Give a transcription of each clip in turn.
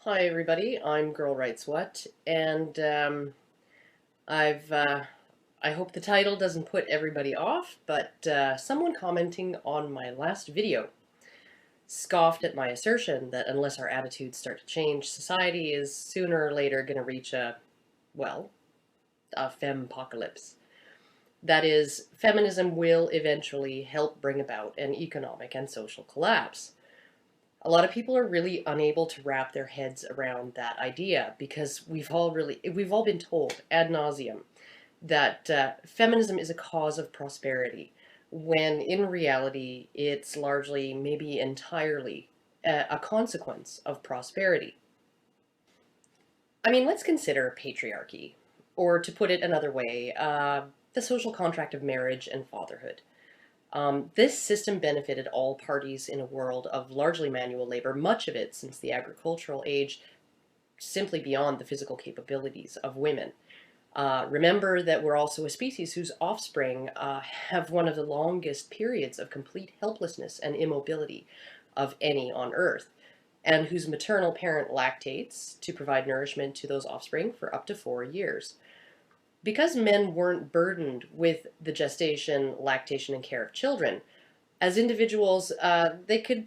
Hi everybody, I'm Girl Writes What, and I hope the title doesn't put everybody off, but someone commenting on my last video scoffed at my assertion that unless our attitudes start to change, society is sooner or later going to reach well, a fem-apocalypse. That is, feminism will eventually help bring about an economic and social collapse. A lot of people are really unable to wrap their heads around that idea because we've all been told ad nauseum that feminism is a cause of prosperity, when in reality it's largely, maybe entirely, a consequence of prosperity. I mean, let's consider patriarchy, or to put it another way, the social contract of marriage and fatherhood. This system benefited all parties in a world of largely manual labor, much of it since the agricultural age, simply beyond the physical capabilities of women. Remember that we're also a species whose offspring have one of the longest periods of complete helplessness and immobility of any on Earth, and whose maternal parent lactates to provide nourishment to those offspring for up to 4 years. Because men weren't burdened with the gestation, lactation, and care of children, as individuals, they can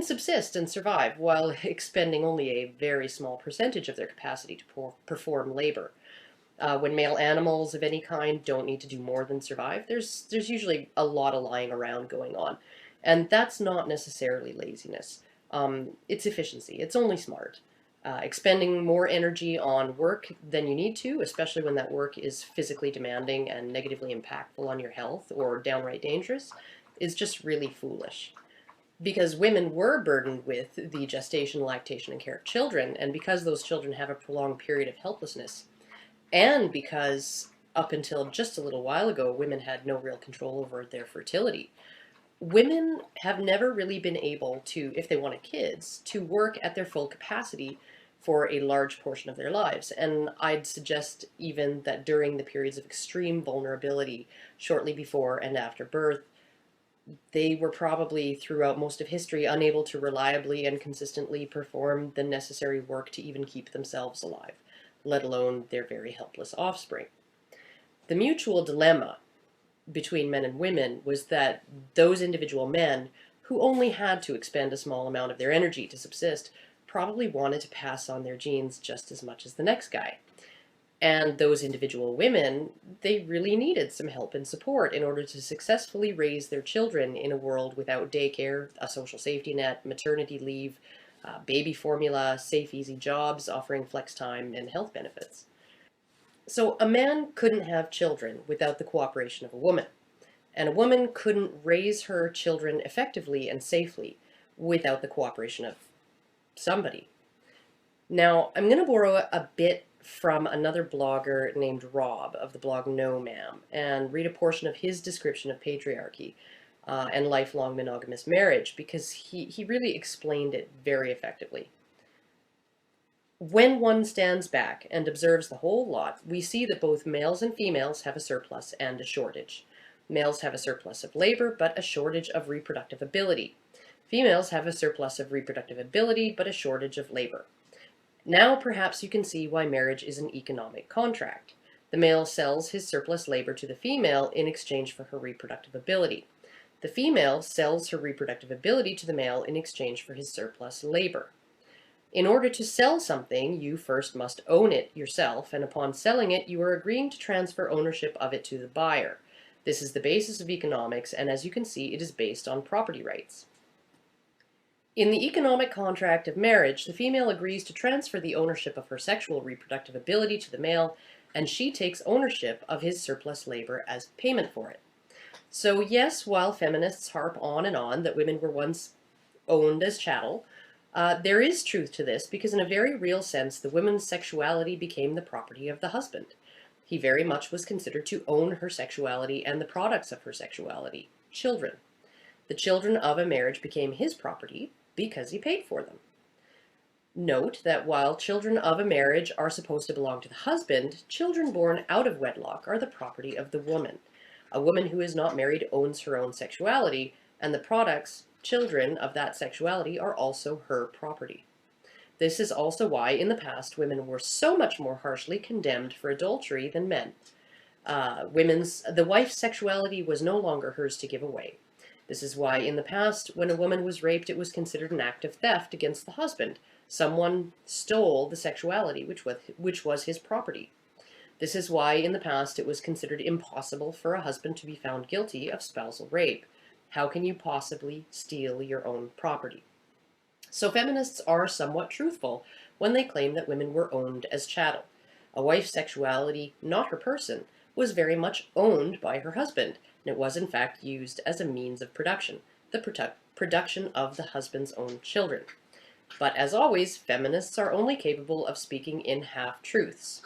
subsist and survive while expending only a very small percentage of their capacity to perform labor. When male animals of any kind don't need to do more than survive, there's usually a lot of lying around going on, and that's not necessarily laziness. It's efficiency. It's only smart. Expending more energy on work than you need to, especially when that work is physically demanding and negatively impactful on your health or downright dangerous, is just really foolish. Because women were burdened with the gestation, lactation, and care of children, and because those children have a prolonged period of helplessness, and because up until just a little while ago, women had no real control over their fertility, women have never really been able to, if they wanted kids, to work at their full capacity for a large portion of their lives. And I'd suggest even that during the periods of extreme vulnerability, shortly before and after birth, they were probably throughout most of history unable to reliably and consistently perform the necessary work to even keep themselves alive, let alone their very helpless offspring. The mutual dilemma between men and women was that those individual men who only had to expend a small amount of their energy to subsist probably wanted to pass on their genes just as much as the next guy. And those individual women, they really needed some help and support in order to successfully raise their children in a world without daycare, a social safety net, maternity leave, baby formula, safe, easy jobs offering flex time and health benefits. So a man couldn't have children without the cooperation of a woman, and a woman couldn't raise her children effectively and safely without the cooperation of somebody. Now, I'm going to borrow a bit from another blogger named Rob of the blog No Ma'am and read a portion of his description of patriarchy and lifelong monogamous marriage, because he really explained it very effectively. When one stands back and observes the whole lot, we see that both males and females have a surplus and a shortage. Males have a surplus of labor, but a shortage of reproductive ability. Females have a surplus of reproductive ability, but a shortage of labor. Now perhaps you can see why marriage is an economic contract. The male sells his surplus labor to the female in exchange for her reproductive ability. The female sells her reproductive ability to the male in exchange for his surplus labor. In order to sell something, you first must own it yourself, and upon selling it, you are agreeing to transfer ownership of it to the buyer. This is the basis of economics, and as you can see, it is based on property rights. In the economic contract of marriage, the female agrees to transfer the ownership of her sexual reproductive ability to the male, and she takes ownership of his surplus labor as payment for it. So yes, while feminists harp on and on that women were once owned as chattel, there is truth to this, because in a very real sense, the woman's sexuality became the property of the husband. He very much was considered to own her sexuality and the products of her sexuality, children. The children of a marriage became his property because he paid for them. Note that while children of a marriage are supposed to belong to the husband, children born out of wedlock are the property of the woman. A woman who is not married owns her own sexuality, and the products, children of that sexuality, are also her property. This is also why, in the past, women were so much more harshly condemned for adultery than men. The wife's sexuality was no longer hers to give away. This is why, in the past, when a woman was raped, it was considered an act of theft against the husband. Someone stole the sexuality, which was his property. This is why, in the past, it was considered impossible for a husband to be found guilty of spousal rape. How can you possibly steal your own property? So feminists are somewhat truthful when they claim that women were owned as chattel. A wife's sexuality, not her person, was very much owned by her husband, and it was in fact used as a means of production, the production of the husband's own children. But as always, feminists are only capable of speaking in half-truths.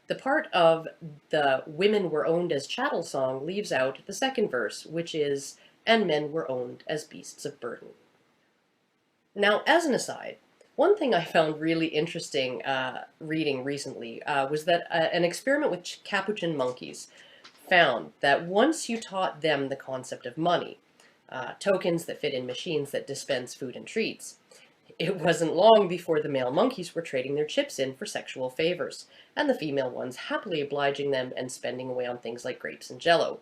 The part of the women were owned as chattel song leaves out the second verse, which is, and men were owned as beasts of burden. Now, as an aside, one thing I found really interesting reading recently was that an experiment with capuchin monkeys found that once you taught them the concept of money, tokens that fit in machines that dispense food and treats, it wasn't long before the male monkeys were trading their chips in for sexual favors, and the female ones happily obliging them and spending away on things like grapes and jello.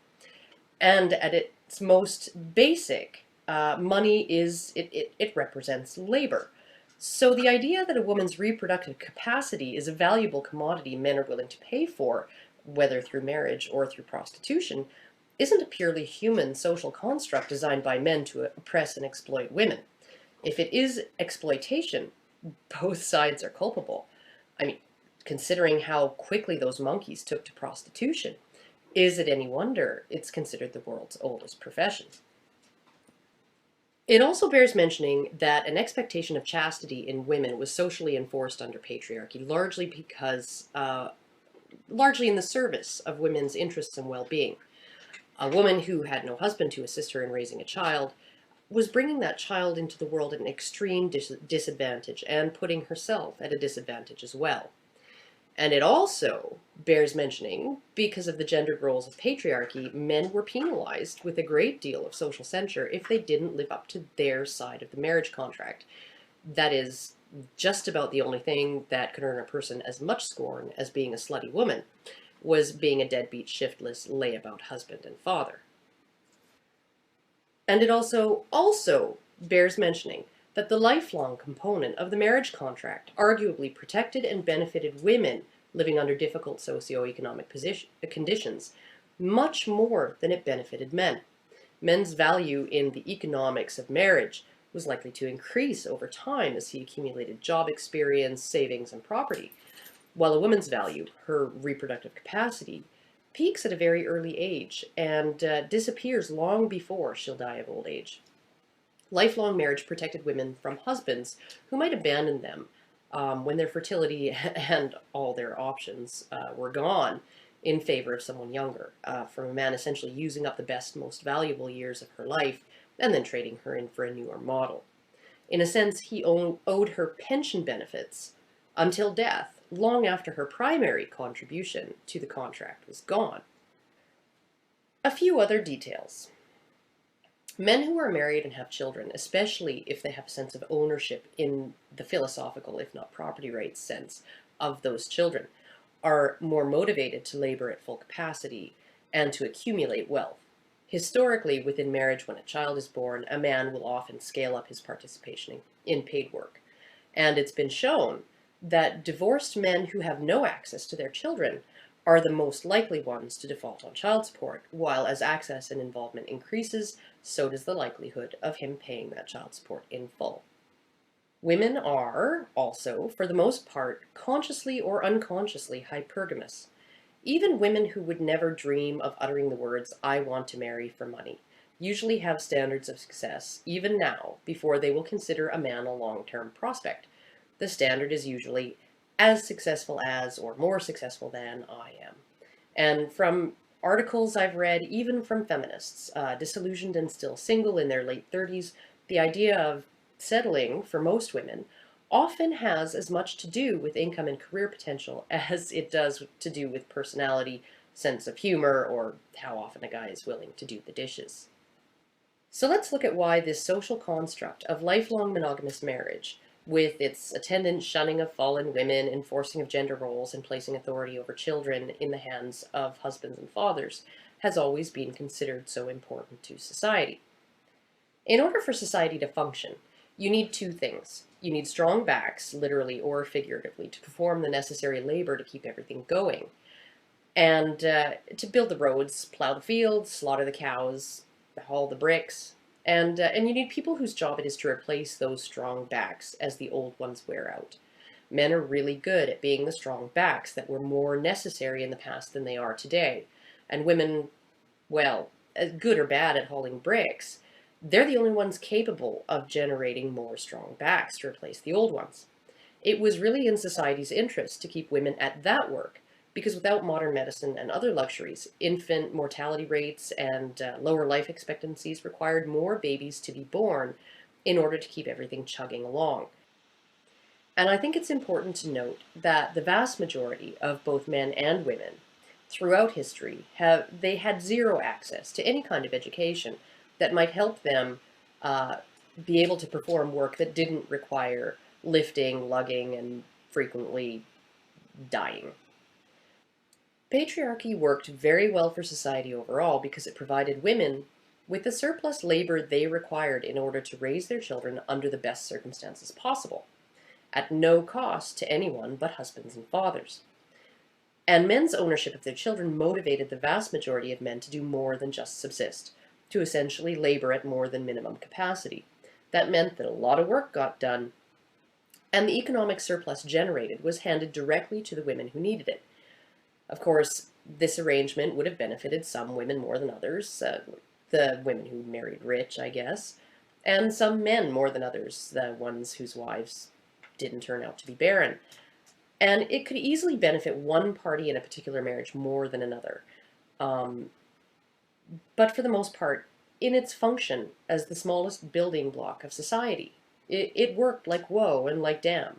And at its most basic, money it represents labor. So the idea that a woman's reproductive capacity is a valuable commodity men are willing to pay for, whether through marriage or through prostitution, isn't a purely human social construct designed by men to oppress and exploit women. If it is exploitation, both sides are culpable. I mean, considering how quickly those monkeys took to prostitution, is it any wonder it's considered the world's oldest profession? It also bears mentioning that an expectation of chastity in women was socially enforced under patriarchy, largely in the service of women's interests and well-being. A woman who had no husband to assist her in raising a child was bringing that child into the world at an extreme disadvantage and putting herself at a disadvantage as well. And it also bears mentioning, because of the gendered roles of patriarchy, men were penalized with a great deal of social censure if they didn't live up to their side of the marriage contract. That is just about the only thing that could earn a person as much scorn as being a slutty woman, was being a deadbeat, shiftless, layabout husband and father. And it also bears mentioning that the lifelong component of the marriage contract arguably protected and benefited women living under difficult socioeconomic conditions much more than it benefited men. Men's value in the economics of marriage was likely to increase over time as he accumulated job experience, savings, and property, while a woman's value, her reproductive capacity, peaks at a very early age and disappears long before she'll die of old age. Lifelong marriage protected women from husbands who might abandon them when their fertility and all their options were gone in favor of someone younger, from a man essentially using up the best, most valuable years of her life and then trading her in for a newer model. In a sense, he owed her pension benefits until death, long after her primary contribution to the contract was gone. A few other details. Men who are married and have children, especially if they have a sense of ownership in the philosophical, if not property rights sense, of those children, are more motivated to labor at full capacity and to accumulate wealth. Historically, within marriage, when a child is born, a man will often scale up his participation in paid work. And it's been shown that divorced men who have no access to their children are the most likely ones to default on child support, while as access and involvement increases, so does the likelihood of him paying that child support in full. Women are also, for the most part, consciously or unconsciously hypergamous. Even women who would never dream of uttering the words, "I want to marry for money," usually have standards of success, even now, before they will consider a man a long-term prospect. The standard is usually as successful as or more successful than I am. And from articles I've read, even from feminists, disillusioned and still single in their late 30s, the idea of settling, for most women, often has as much to do with income and career potential as it does to do with personality, sense of humor, or how often a guy is willing to do the dishes. So let's look at why this social construct of lifelong monogamous marriage with its attendant shunning of fallen women, enforcing of gender roles, and placing authority over children in the hands of husbands and fathers, has always been considered so important to society. In order for society to function, you need two things. You need strong backs, literally or figuratively, to perform the necessary labor to keep everything going. And to build the roads, plow the fields, slaughter the cows, haul the bricks. And you need people whose job it is to replace those strong backs as the old ones wear out. Men are really good at being the strong backs that were more necessary in the past than they are today. And women, well, good or bad at hauling bricks, they're the only ones capable of generating more strong backs to replace the old ones. It was really in society's interest to keep women at that work, because without modern medicine and other luxuries, infant mortality rates and lower life expectancies required more babies to be born in order to keep everything chugging along. And I think it's important to note that the vast majority of both men and women throughout history they had zero access to any kind of education that might help them be able to perform work that didn't require lifting, lugging, and frequently dying. Patriarchy worked very well for society overall because it provided women with the surplus labor they required in order to raise their children under the best circumstances possible, at no cost to anyone but husbands and fathers. And men's ownership of their children motivated the vast majority of men to do more than just subsist, to essentially labor at more than minimum capacity. That meant that a lot of work got done, and the economic surplus generated was handed directly to the women who needed it. Of course, this arrangement would have benefited some women more than others, the women who married rich, I guess, and some men more than others, the ones whose wives didn't turn out to be barren. And it could easily benefit one party in a particular marriage more than another. But for the most part, in its function as the smallest building block of society, it worked like whoa and like damn.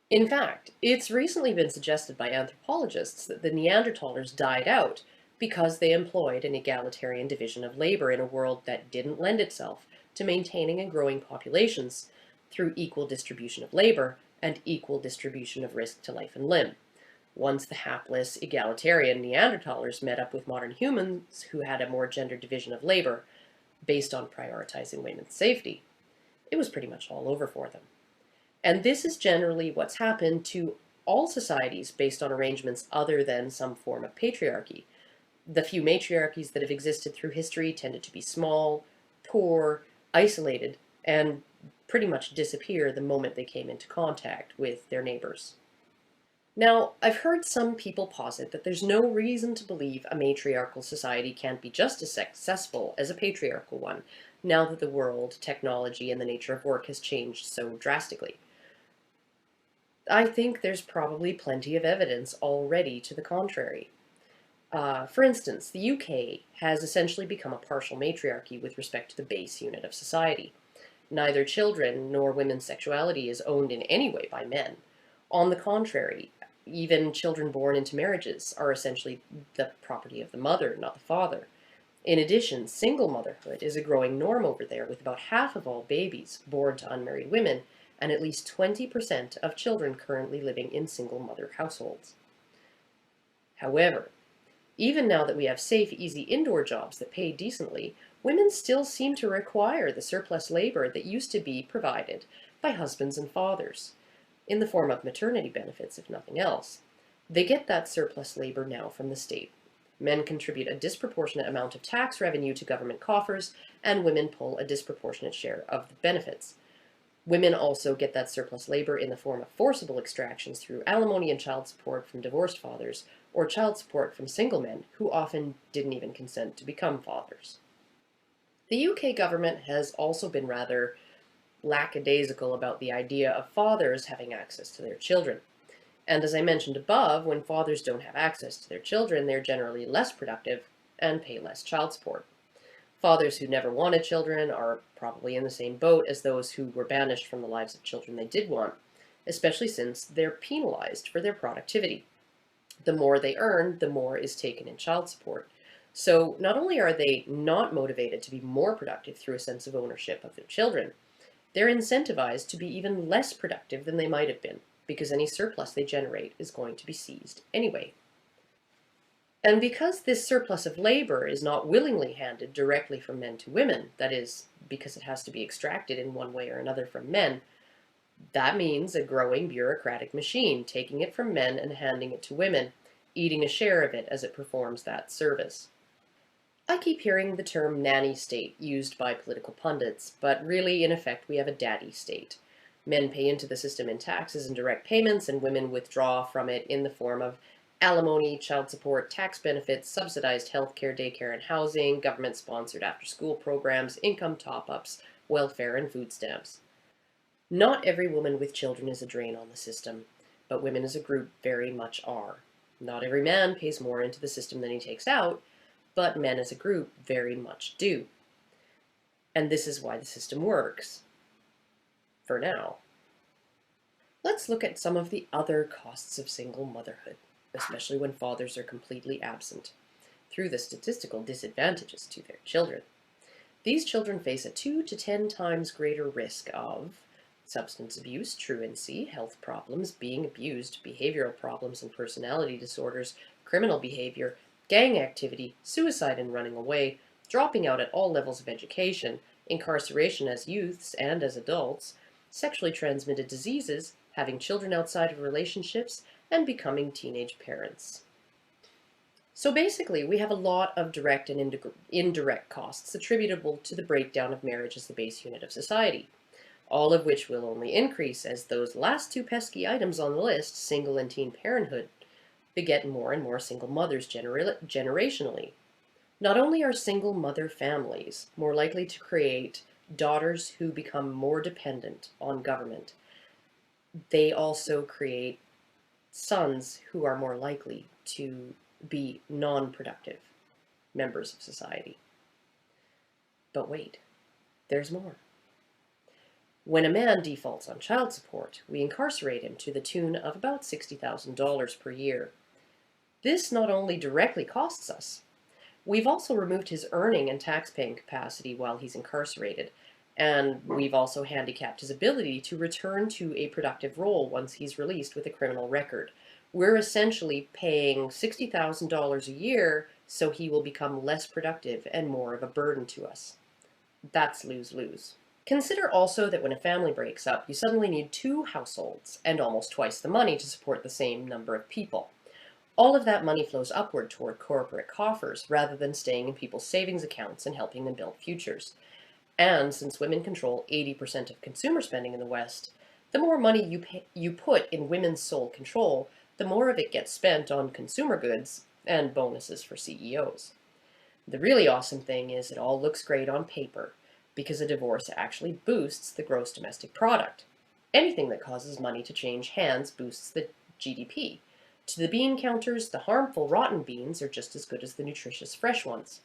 In fact, it's recently been suggested by anthropologists that the Neanderthals died out because they employed an egalitarian division of labor in a world that didn't lend itself to maintaining and growing populations through equal distribution of labor and equal distribution of risk to life and limb. Once the hapless, egalitarian Neanderthals met up with modern humans who had a more gendered division of labor based on prioritizing women's safety, it was pretty much all over for them. And this is generally what's happened to all societies based on arrangements other than some form of patriarchy. The few matriarchies that have existed through history tended to be small, poor, isolated, and pretty much disappear the moment they came into contact with their neighbors. Now, I've heard some people posit that there's no reason to believe a matriarchal society can't be just as successful as a patriarchal one, now that the world, technology, and the nature of work has changed so drastically. I think there's probably plenty of evidence already to the contrary. For instance, the UK has essentially become a partial matriarchy with respect to the base unit of society. Neither children nor women's sexuality is owned in any way by men. On the contrary, even children born into marriages are essentially the property of the mother, not the father. In addition, single motherhood is a growing norm over there, with about half of all babies born to unmarried women and at least 20% of children currently living in single mother households. However, even now that we have safe, easy indoor jobs that pay decently, women still seem to require the surplus labor that used to be provided by husbands and fathers, in the form of maternity benefits, if nothing else. They get that surplus labor now from the state. Men contribute a disproportionate amount of tax revenue to government coffers, and women pull a disproportionate share of the benefits. Women also get that surplus labor in the form of forcible extractions through alimony and child support from divorced fathers, or child support from single men who often didn't even consent to become fathers. The UK government has also been rather lackadaisical about the idea of fathers having access to their children. And as I mentioned above, when fathers don't have access to their children, they're generally less productive and pay less child support. Fathers who never wanted children are probably in the same boat as those who were banished from the lives of children they did want, especially since they're penalized for their productivity. The more they earn, the more is taken in child support. So not only are they not motivated to be more productive through a sense of ownership of their children, they're incentivized to be even less productive than they might have been, because any surplus they generate is going to be seized anyway. And because this surplus of labor is not willingly handed directly from men to women, that is, because it has to be extracted in one way or another from men, that means a growing bureaucratic machine taking it from men and handing it to women, eating a share of it as it performs that service. I keep hearing the term nanny state used by political pundits, but really, in effect, we have a daddy state. Men pay into the system in taxes and direct payments, and women withdraw from it in the form of alimony, child support, tax benefits, subsidized health care, daycare and housing, government-sponsored after-school programs, income top-ups, welfare, and food stamps. Not every woman with children is a drain on the system, but women as a group very much are. Not every man pays more into the system than he takes out, but men as a group very much do. And this is why the system works. For now. Let's look at some of the other costs of single motherhood, especially when fathers are completely absent, through the statistical disadvantages to their children. These children face a 2 to 10 times greater risk of substance abuse, truancy, health problems, being abused, behavioral problems and personality disorders, criminal behavior, gang activity, suicide and running away, dropping out at all levels of education, incarceration as youths and as adults, sexually transmitted diseases, having children outside of relationships, and becoming teenage parents. So basically, we have a lot of direct and indirect costs attributable to the breakdown of marriage as the base unit of society, all of which will only increase as those last two pesky items on the list, single and teen parenthood, beget more and more single mothers generationally. Not only are single mother families more likely to create daughters who become more dependent on government, they also create sons who are more likely to be non-productive members of society. But wait, there's more. When a man defaults on child support, we incarcerate him to the tune of about $60,000 per year. This not only directly costs us, we've also removed his earning and tax-paying capacity while he's incarcerated, and we've also handicapped his ability to return to a productive role once he's released with a criminal record. We're essentially paying $60,000 a year so he will become less productive and more of a burden to us. That's lose-lose. Consider also that when a family breaks up, you suddenly need 2 households and almost twice the money to support the same number of people. All of that money flows upward toward corporate coffers rather than staying in people's savings accounts and helping them build futures. And since women control 80% of consumer spending in the West, the more money you put in women's sole control, the more of it gets spent on consumer goods and bonuses for CEOs. The really awesome thing is it all looks great on paper, because a divorce actually boosts the gross domestic product. Anything that causes money to change hands boosts the GDP. To the bean counters, the harmful rotten beans are just as good as the nutritious fresh ones.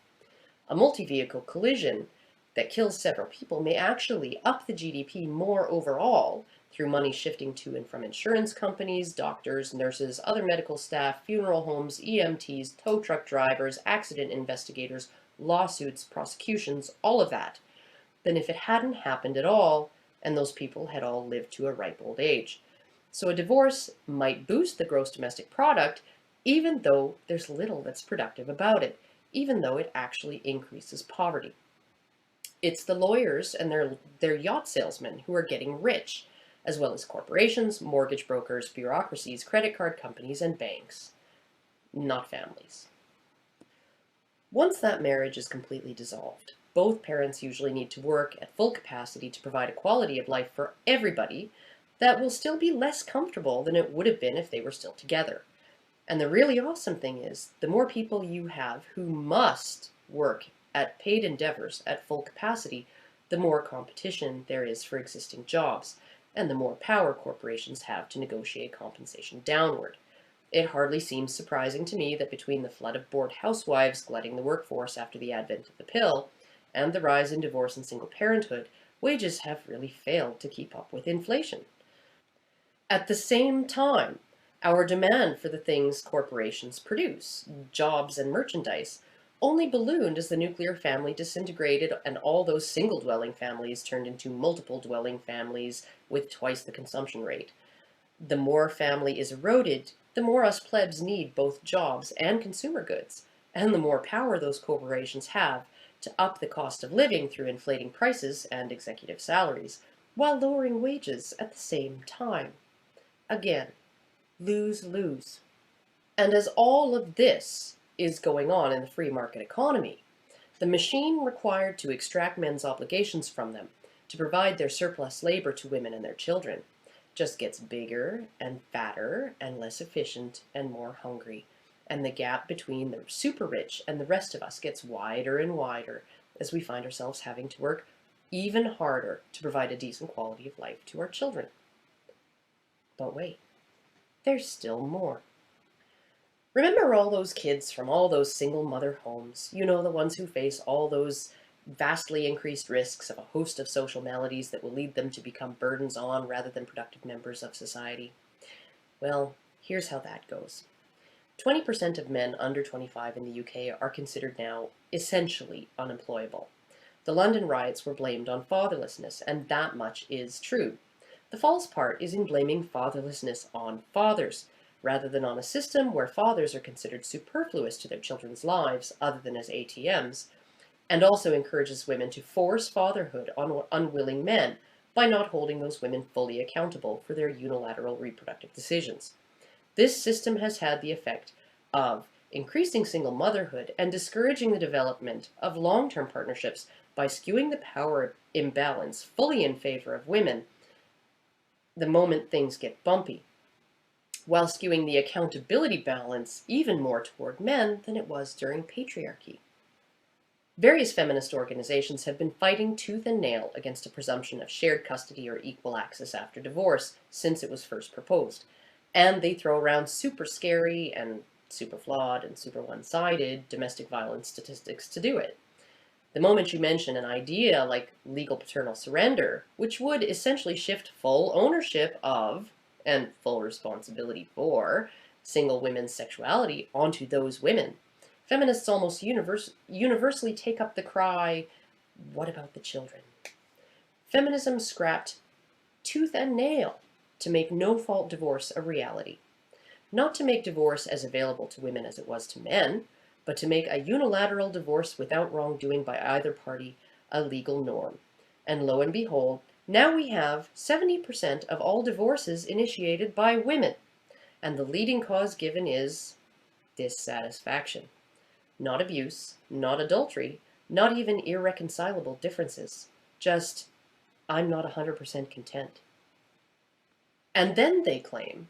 A multi-vehicle collision that kills several people may actually up the GDP more overall through money shifting to and from insurance companies, doctors, nurses, other medical staff, funeral homes, EMTs, tow truck drivers, accident investigators, lawsuits, prosecutions, all of that, than if it hadn't happened at all and those people had all lived to a ripe old age. So a divorce might boost the gross domestic product even though there's little that's productive about it, even though it actually increases poverty. It's the lawyers and their yacht salesmen who are getting rich, as well as corporations, mortgage brokers, bureaucracies, credit card companies, and banks, not families. Once that marriage is completely dissolved, both parents usually need to work at full capacity to provide a quality of life for everybody that will still be less comfortable than it would have been if they were still together. And the really awesome thing is, the more people you have who must work at paid endeavors at full capacity, the more competition there is for existing jobs, and the more power corporations have to negotiate compensation downward. It hardly seems surprising to me that between the flood of bored housewives glutting the workforce after the advent of the pill, and the rise in divorce and single parenthood, wages have really failed to keep up with inflation. At the same time, our demand for the things corporations produce, jobs and merchandise, only ballooned as the nuclear family disintegrated and all those single-dwelling families turned into multiple-dwelling families with twice the consumption rate. The more family is eroded, the more us plebs need both jobs and consumer goods, and the more power those corporations have to up the cost of living through inflating prices and executive salaries, while lowering wages at the same time. Again, lose-lose. And as all of this is going on in the free market economy, the machine required to extract men's obligations from them, to provide their surplus labor to women and their children, just gets bigger and fatter and less efficient and more hungry. And the gap between the super rich and the rest of us gets wider and wider as we find ourselves having to work even harder to provide a decent quality of life to our children. But wait, there's still more. Remember all those kids from all those single mother homes, you know, the ones who face all those vastly increased risks of a host of social maladies that will lead them to become burdens on rather than productive members of society? Well, here's how that goes. 20% of men under 25 in the UK are considered now essentially unemployable. The London riots were blamed on fatherlessness, and that much is true. The false part is in blaming fatherlessness on fathers, rather than on a system where fathers are considered superfluous to their children's lives other than as ATMs, and also encourages women to force fatherhood on unwilling men by not holding those women fully accountable for their unilateral reproductive decisions. This system has had the effect of increasing single motherhood and discouraging the development of long-term partnerships by skewing the power imbalance fully in favor of women the moment things get bumpy, while skewing the accountability balance even more toward men than it was during patriarchy. Various feminist organizations have been fighting tooth and nail against a presumption of shared custody or equal access after divorce since it was first proposed, and they throw around super scary and super flawed and super one-sided domestic violence statistics to do it. The moment you mention an idea like legal paternal surrender, which would essentially shift full ownership of and full responsibility for single women's sexuality onto those women, feminists almost universally take up the cry, what about the children? Feminism scrapped tooth and nail to make no-fault divorce a reality. Not to make divorce as available to women as it was to men, but to make a unilateral divorce without wrongdoing by either party a legal norm. And lo and behold, now we have 70% of all divorces initiated by women, and the leading cause given is dissatisfaction. Not abuse, not adultery, not even irreconcilable differences. Just, I'm not 100% content. And then they claim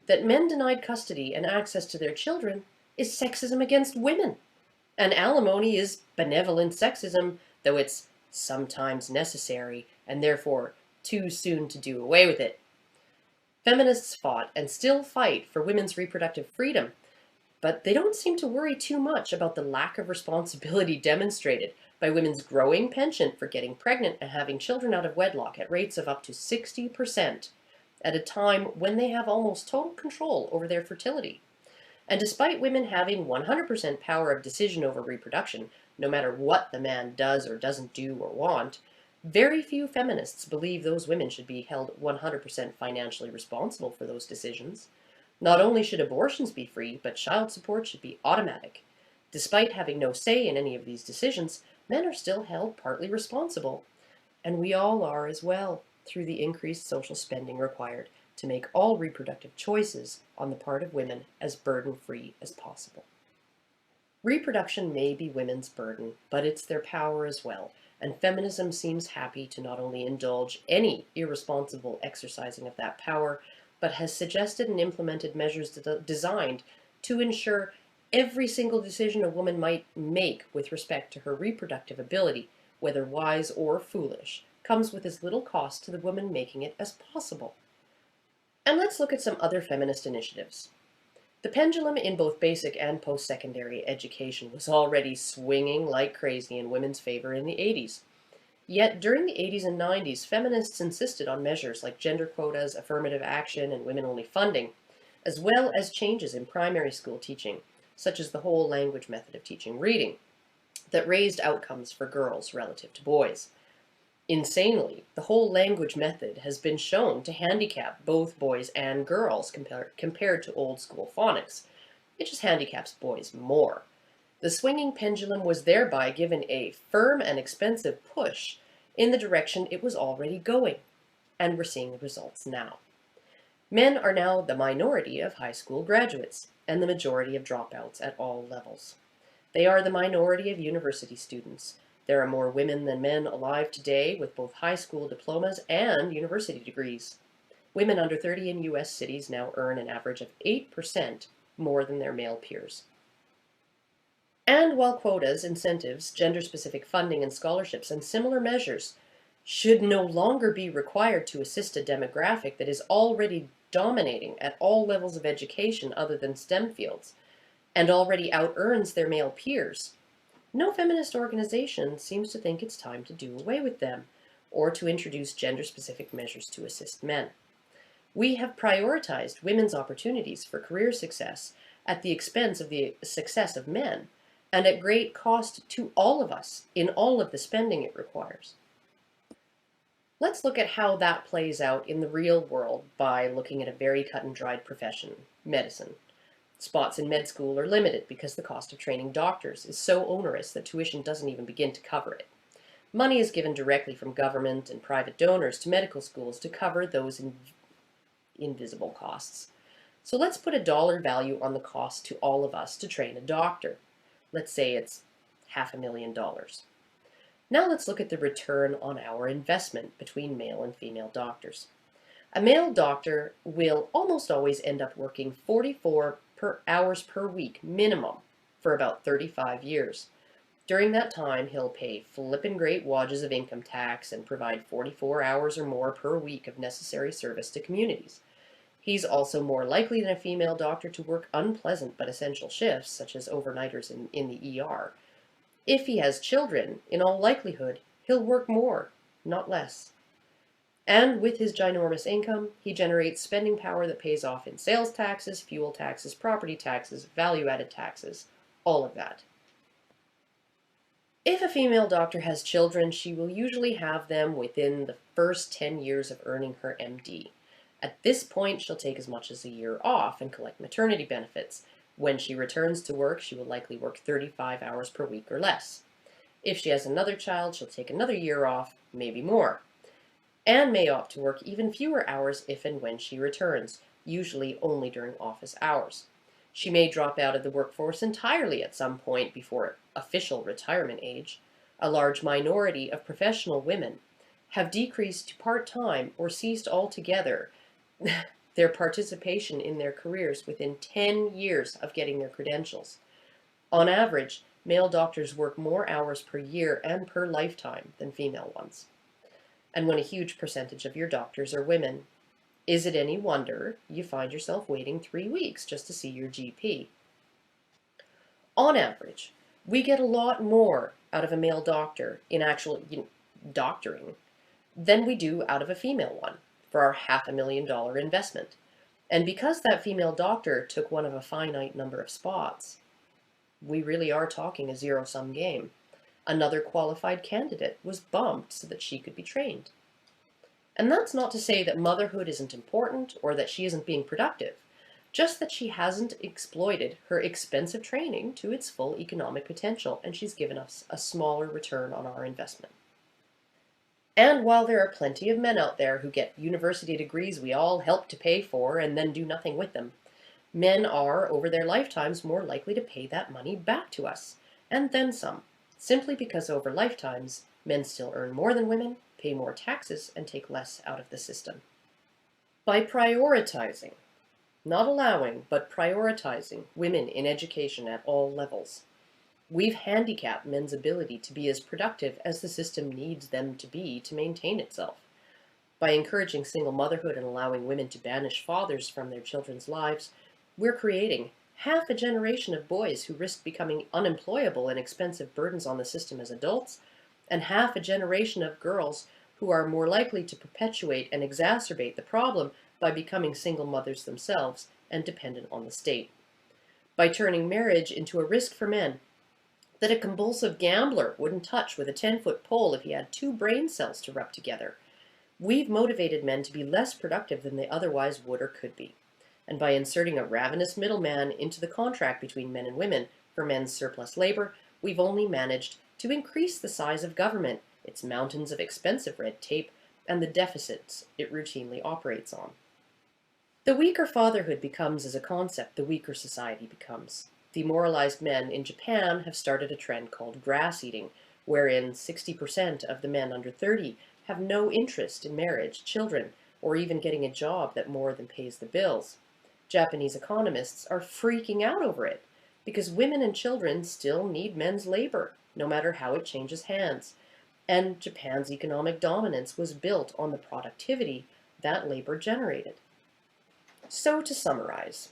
that men denied custody and access to their children is sexism against women, and alimony is benevolent sexism, though it's sometimes necessary and therefore too soon to do away with it. Feminists fought and still fight for women's reproductive freedom, but they don't seem to worry too much about the lack of responsibility demonstrated by women's growing penchant for getting pregnant and having children out of wedlock at rates of up to 60%, at a time when they have almost total control over their fertility. And despite women having 100% power of decision over reproduction, no matter what the man does or doesn't do or want, very few feminists believe those women should be held 100% financially responsible for those decisions. Not only should abortions be free, but child support should be automatic. Despite having no say in any of these decisions, men are still held partly responsible. And we all are as well, through the increased social spending required to make all reproductive choices on the part of women as burden-free as possible. Reproduction may be women's burden, but it's their power as well, and feminism seems happy to not only indulge any irresponsible exercising of that power, but has suggested and implemented measures designed to ensure every single decision a woman might make with respect to her reproductive ability, whether wise or foolish, comes with as little cost to the woman making it as possible. And let's look at some other feminist initiatives. The pendulum in both basic and post-secondary education was already swinging like crazy in women's favor in the 80s. Yet during the 80s and 90s, feminists insisted on measures like gender quotas, affirmative action, and women-only funding, as well as changes in primary school teaching, such as the whole language method of teaching reading. that raised outcomes for girls relative to boys. Insanely, the whole language method has been shown to handicap both boys and girls compared to old school phonics. It just handicaps boys more. The swinging pendulum was thereby given a firm and expensive push in the direction it was already going, and we're seeing the results now. Men are now the minority of high school graduates and the majority of dropouts at all levels. They are the minority of university students. There are more women than men alive today with both high school diplomas and university degrees. Women under 30 in U.S. cities now earn an average of 8% more than their male peers. And while quotas, incentives, gender-specific funding and scholarships and similar measures should no longer be required to assist a demographic that is already dominating at all levels of education other than STEM fields, and already out-earns their male peers, no feminist organization seems to think it's time to do away with them, or to introduce gender-specific measures to assist men. We have prioritized women's opportunities for career success at the expense of the success of men, and at great cost to all of us in all of the spending it requires. Let's look at how that plays out in the real world by looking at a very cut-and-dried profession, medicine. Spots in med school are limited because the cost of training doctors is so onerous that tuition doesn't even begin to cover it. Money is given directly from government and private donors to medical schools to cover those invisible costs. So let's put a dollar value on the cost to all of us to train a doctor. Let's say it's $500,000. Now let's look at the return on our investment between male and female doctors. A male doctor will almost always end up working 44 hours per week minimum for about 35 years. During that time, he'll pay flippin' great wages of income tax and provide 44 hours or more per week of necessary service to communities. He's also more likely than a female doctor to work unpleasant but essential shifts, such as overnighters in the ER. If he has children, in all likelihood, he'll work more, not less. And with his ginormous income, he generates spending power that pays off in sales taxes, fuel taxes, property taxes, value-added taxes, all of that. If a female doctor has children, she will usually have them within the first 10 years of earning her MD. At this point, she'll take as much as a year off and collect maternity benefits. When she returns to work, she will likely work 35 hours per week or less. If she has another child, she'll take another year off, maybe more, and may opt to work even fewer hours if and when she returns, usually only during office hours. She may drop out of the workforce entirely at some point before official retirement age. A large minority of professional women have decreased to part-time or ceased altogether their participation in their careers within 10 years of getting their credentials. On average, male doctors work more hours per year and per lifetime than female ones. And when a huge percentage of your doctors are women, is it any wonder you find yourself waiting 3 weeks just to see your GP? On average, we get a lot more out of a male doctor in actual doctoring than we do out of a female one for our $500,000 investment. And because that female doctor took one of a finite number of spots, we really are talking a zero-sum game. Another qualified candidate was bumped so that she could be trained. And that's not to say that motherhood isn't important or that she isn't being productive, just that she hasn't exploited her expensive training to its full economic potential, and she's given us a smaller return on our investment. And while there are plenty of men out there who get university degrees we all help to pay for and then do nothing with them, men are, over their lifetimes, more likely to pay that money back to us, and then some, simply because over lifetimes, men still earn more than women, pay more taxes, and take less out of the system. By prioritizing, not allowing, but prioritizing women in education at all levels, we've handicapped men's ability to be as productive as the system needs them to be to maintain itself. By encouraging single motherhood and allowing women to banish fathers from their children's lives, we're creating half a generation of boys who risk becoming unemployable and expensive burdens on the system as adults, and half a generation of girls who are more likely to perpetuate and exacerbate the problem by becoming single mothers themselves and dependent on the state. By turning marriage into a risk for men, that a compulsive gambler wouldn't touch with a 10-foot pole if he had two brain cells to rub together. We've motivated men to be less productive than they otherwise would or could be. And by inserting a ravenous middleman into the contract between men and women for men's surplus labor, we've only managed to increase the size of government, its mountains of expensive red tape, and the deficits it routinely operates on. The weaker fatherhood becomes as a concept, the weaker society becomes. Demoralized men in Japan have started a trend called grass eating, wherein 60% of the men under 30 have no interest in marriage, children, or even getting a job that more than pays the bills. Japanese economists are freaking out over it, because women and children still need men's labor, no matter how it changes hands. And Japan's economic dominance was built on the productivity that labor generated. So to summarize,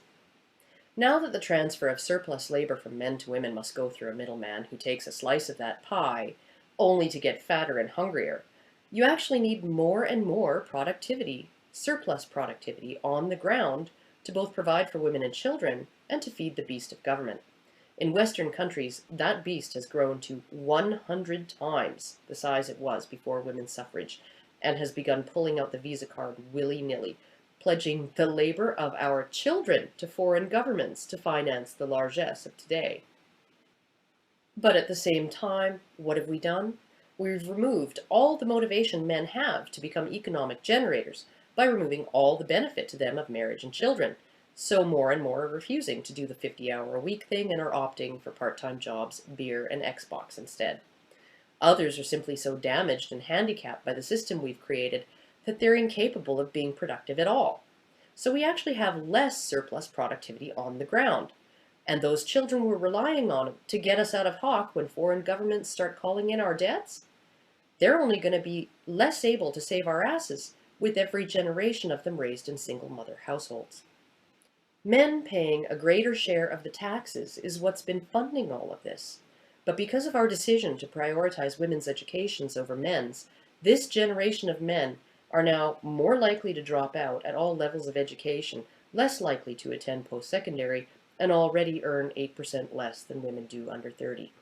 now that the transfer of surplus labor from men to women must go through a middleman who takes a slice of that pie, only to get fatter and hungrier, you actually need more and more productivity, surplus productivity, on the ground to both provide for women and children and to feed the beast of government. In Western countries, that beast has grown to 100 times the size it was before women's suffrage and has begun pulling out the Visa card willy-nilly, pledging the labor of our children to foreign governments to finance the largesse of today. But at the same time, what have we done? We've removed all the motivation men have to become economic generators by removing all the benefit to them of marriage and children. So more and more are refusing to do the 50-hour-a-week thing and are opting for part-time jobs, beer, and Xbox instead. Others are simply so damaged and handicapped by the system we've created that they're incapable of being productive at all. So we actually have less surplus productivity on the ground. And those children we're relying on to get us out of hock when foreign governments start calling in our debts, they're only going to be less able to save our asses with every generation of them raised in single-mother households. Men paying a greater share of the taxes is what's been funding all of this. But because of our decision to prioritize women's educations over men's, this generation of men are now more likely to drop out at all levels of education, less likely to attend post-secondary, and already earn 8% less than women do under 30.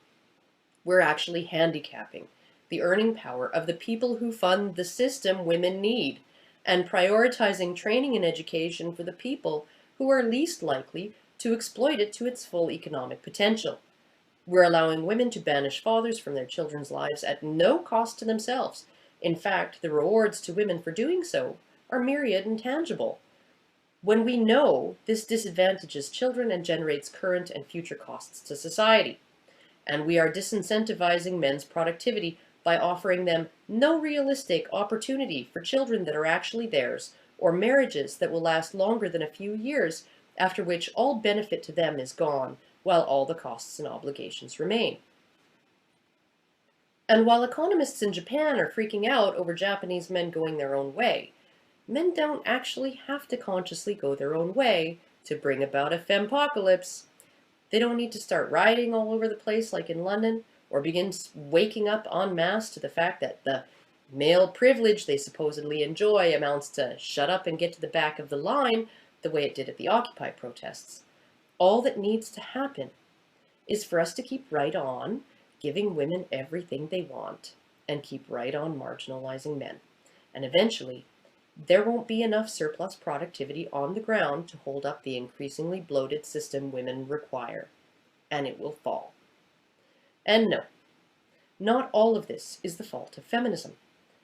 We're actually handicapping the earning power of the people who fund the system women need, and prioritizing training and education for the people who are least likely to exploit it to its full economic potential. We're allowing women to banish fathers from their children's lives at no cost to themselves. In fact, the rewards to women for doing so are myriad and tangible. When we know this disadvantages children and generates current and future costs to society. And we are disincentivizing men's productivity by offering them no realistic opportunity for children that are actually theirs, or marriages that will last longer than a few years, after which all benefit to them is gone, while all the costs and obligations remain. And while economists in Japan are freaking out over Japanese men going their own way, men don't actually have to consciously go their own way to bring about a fempocalypse. They don't need to start rioting all over the place like in London, or begin waking up en masse to the fact that the male privilege they supposedly enjoy amounts to shut up and get to the back of the line the way it did at the Occupy protests. All that needs to happen is for us to keep right on giving women everything they want and keep right on marginalizing men. And eventually, there won't be enough surplus productivity on the ground to hold up the increasingly bloated system women require, and it will fall. And no, not all of this is the fault of feminism.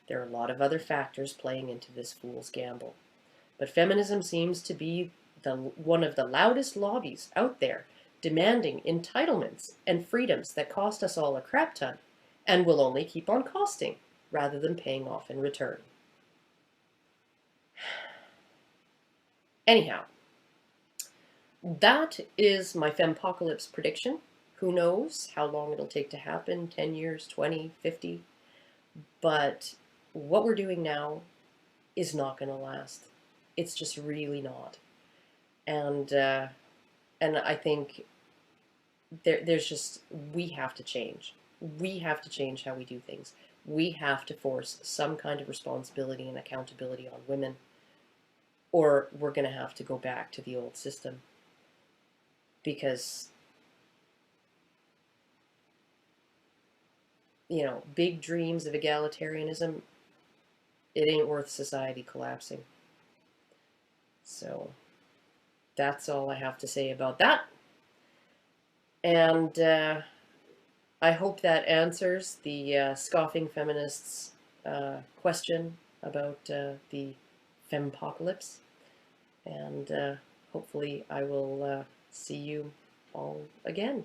There are a lot of other factors playing into this fool's gamble. But feminism seems to be one of the loudest lobbies out there, demanding entitlements and freedoms that cost us all a crap ton, and will only keep on costing, rather than paying off in return. Anyhow, that is my fempocalypse prediction. Who knows how long it'll take to happen, 10 years, 20, 50. But what we're doing now is not going to last. It's just really not. And I think there's just, we have to change. We have to change how we do things. We have to force some kind of responsibility and accountability on women, or we're going to have to go back to the old system. Because you know, big dreams of egalitarianism, it ain't worth society collapsing. So that's all I have to say about that. And I hope that answers the scoffing feminists' question about the fempocalypse. And hopefully I will see you all again.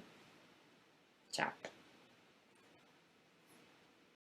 Ciao.